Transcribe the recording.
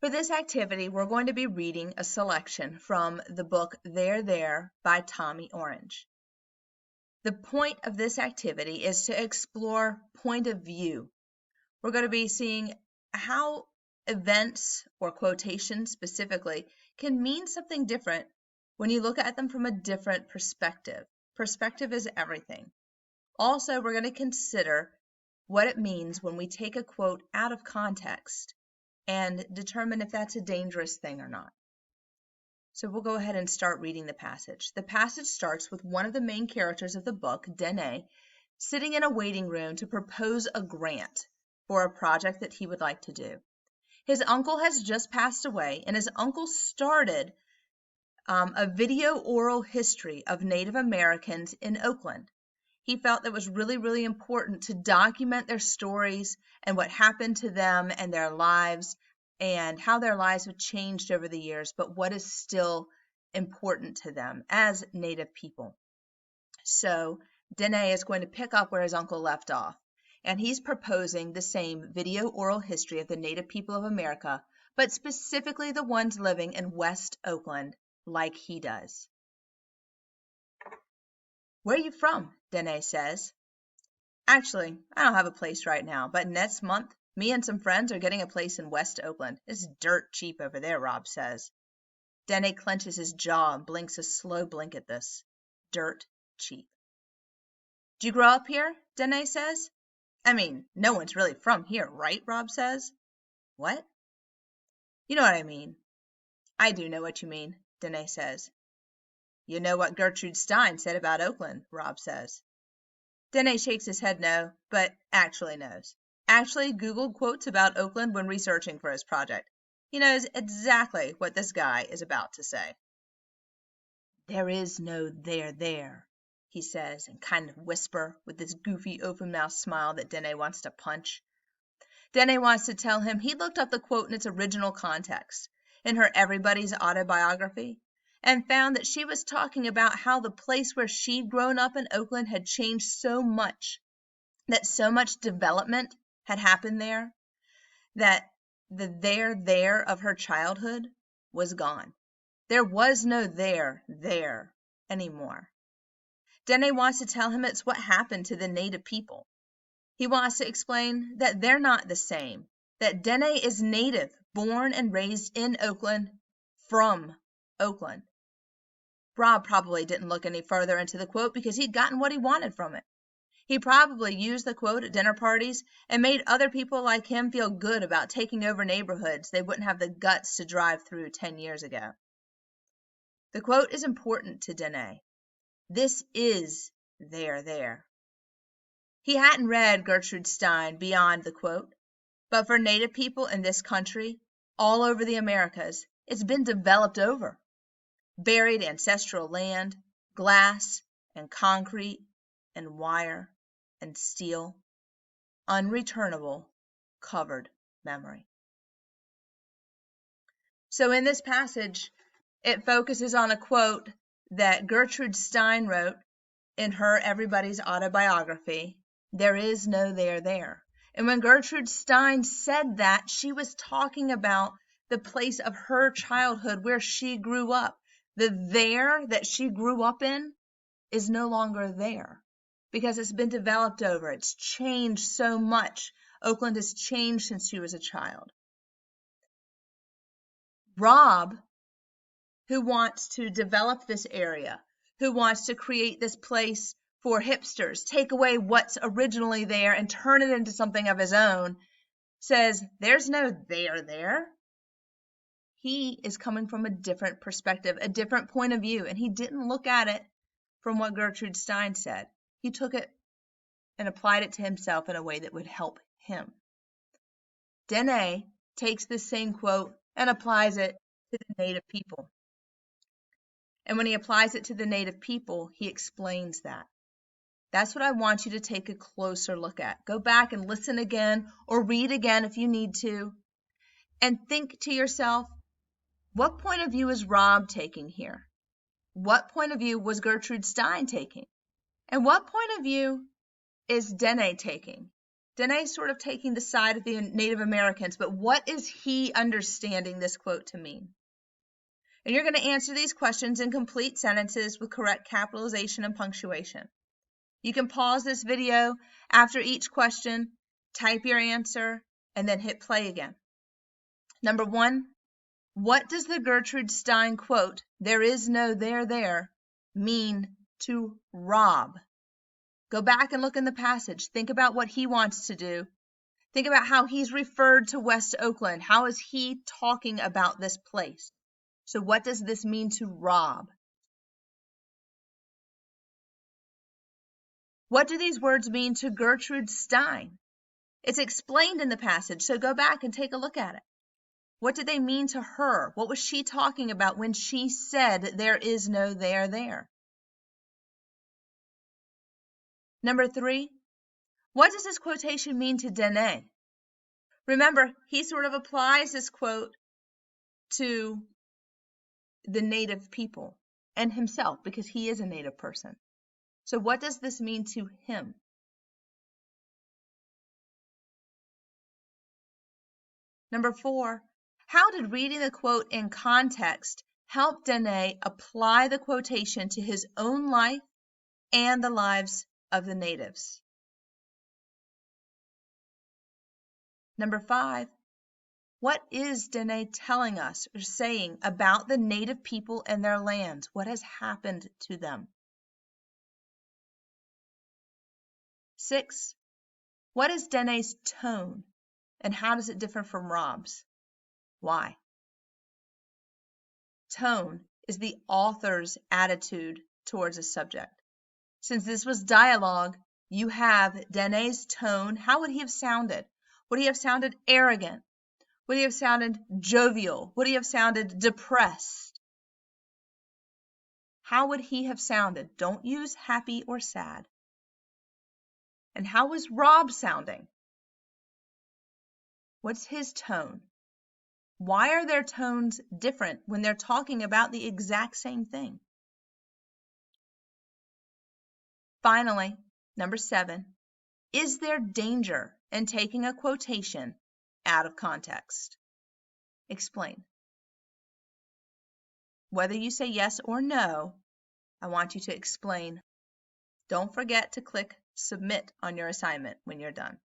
For this activity, we're going to be reading a selection from the book There by Tommy Orange. The point of this activity is to explore point of view. We're going to be seeing how events or quotations specifically can mean something different when you look at them from a different perspective. Perspective is everything. Also, we're going to consider what it means when we take a quote out of context and determine if that's a dangerous thing or not. So we'll go ahead and start reading the passage. The passage starts with one of the main characters of the book, Dene, sitting in a waiting room to propose a grant for a project that he would like to do. His uncle has just passed away, and his uncle started a video oral history of Native Americans in Oakland. He felt that it was really, really important to document their stories and what happened to them and their lives and how their lives have changed over the years, but what is still important to them as Native people. So Dene is going to pick up where his uncle left off, and he's proposing the same video oral history of the Native people of America, but specifically the ones living in West Oakland like he does. Where are you from? Dene says. Actually, I don't have a place right now, but next month, me and some friends are getting a place in West Oakland. It's dirt cheap over there, Rob says. Dene clenches his jaw and blinks a slow blink at this. Dirt cheap. Do you grow up here? Dene says. I mean, no one's really from here, right? Rob says. What? You know what I mean. I do know what you mean, Dene says. You know what Gertrude Stein said about Oakland, Rob says. Dene shakes his head no, but actually knows. Actually Googled quotes about Oakland when researching for his project. He knows exactly what this guy is about to say. There is no there, he says in kind of whisper with this goofy open-mouthed smile that Dene wants to punch. Dene wants to tell him he looked up the quote in its original context, in her Everybody's Autobiography, and found that she was talking about how the place where she'd grown up in Oakland had changed so much, that so much development had happened there, that the there of her childhood was gone. There was no there anymore. Dene wants to tell him it's what happened to the Native people. He wants to explain that they're not the same, that Dene is Native, born and raised in Oakland, from Oakland. Rob probably didn't look any further into the quote because he'd gotten what he wanted from it. He probably used the quote at dinner parties and made other people like him feel good about taking over neighborhoods they wouldn't have the guts to drive through 10 years ago. The quote is important to Dene. This is there. He hadn't read Gertrude Stein beyond the quote, but for Native people in this country, all over the Americas, it's been developed over. Buried ancestral land, glass and concrete and wire and steel, unreturnable, covered memory. So in this passage, it focuses on a quote that Gertrude Stein wrote in her Everybody's Autobiography, There is no there. And when Gertrude Stein said that, she was talking about the place of her childhood where she grew up. The there that she grew up in is no longer there because it's been developed over. It's changed so much. Oakland has changed since she was a child. Rob, who wants to develop this area, who wants to create this place for hipsters, take away what's originally there and turn it into something of his own, says there's no there. He is coming from a different perspective, a different point of view, and he didn't look at it from what Gertrude Stein said. He took it and applied it to himself in a way that would help him. Dene takes this same quote and applies it to the Native people. And when he applies it to the Native people, he explains that. That's what I want you to take a closer look at. Go back and listen again or read again if you need to. And think to yourself, what point of view is Rob taking here? What point of view was Gertrude Stein taking? And what point of view is Dene taking? Danae's sort of taking the side of the Native Americans, but what is he understanding this quote to mean? And you're going to answer these questions in complete sentences with correct capitalization and punctuation. You can pause this video after each question, type your answer, and then hit play again. Number 1, what does the Gertrude Stein quote, "There is no there," mean to Rob? Go back and look in the passage. Think about what he wants to do. Think about how he's referred to West Oakland. How is he talking about this place? So what does this mean to Rob? What do these words mean to Gertrude Stein? It's explained in the passage, so go back and take a look at it. What did they mean to her? What was she talking about when she said, "There is no there"? Number 3, what does this quotation mean to Danae? Remember, he sort of applies this quote to the Native people and himself because he is a Native person. So what does this mean to him? Number 4, how did reading the quote in context help Danae apply the quotation to his own life and the lives of the natives? Number 5, what is Danae telling us or saying about the Native people and their lands? What has happened to them? 6, what is Danae's tone and how does it differ from Rob's? Why? Tone is the author's attitude towards a subject. Since this was dialogue, you have Danae's tone. How would he have sounded? Would he have sounded arrogant? Would he have sounded jovial? Would he have sounded depressed? How would he have sounded? Don't use happy or sad. And how was Rob sounding? What's his tone? Why are their tones different when they're talking about the exact same thing? Finally, number 7, is there danger in taking a quotation out of context? Explain. Whether you say yes or no, I want you to explain. Don't forget to click submit on your assignment when you're done.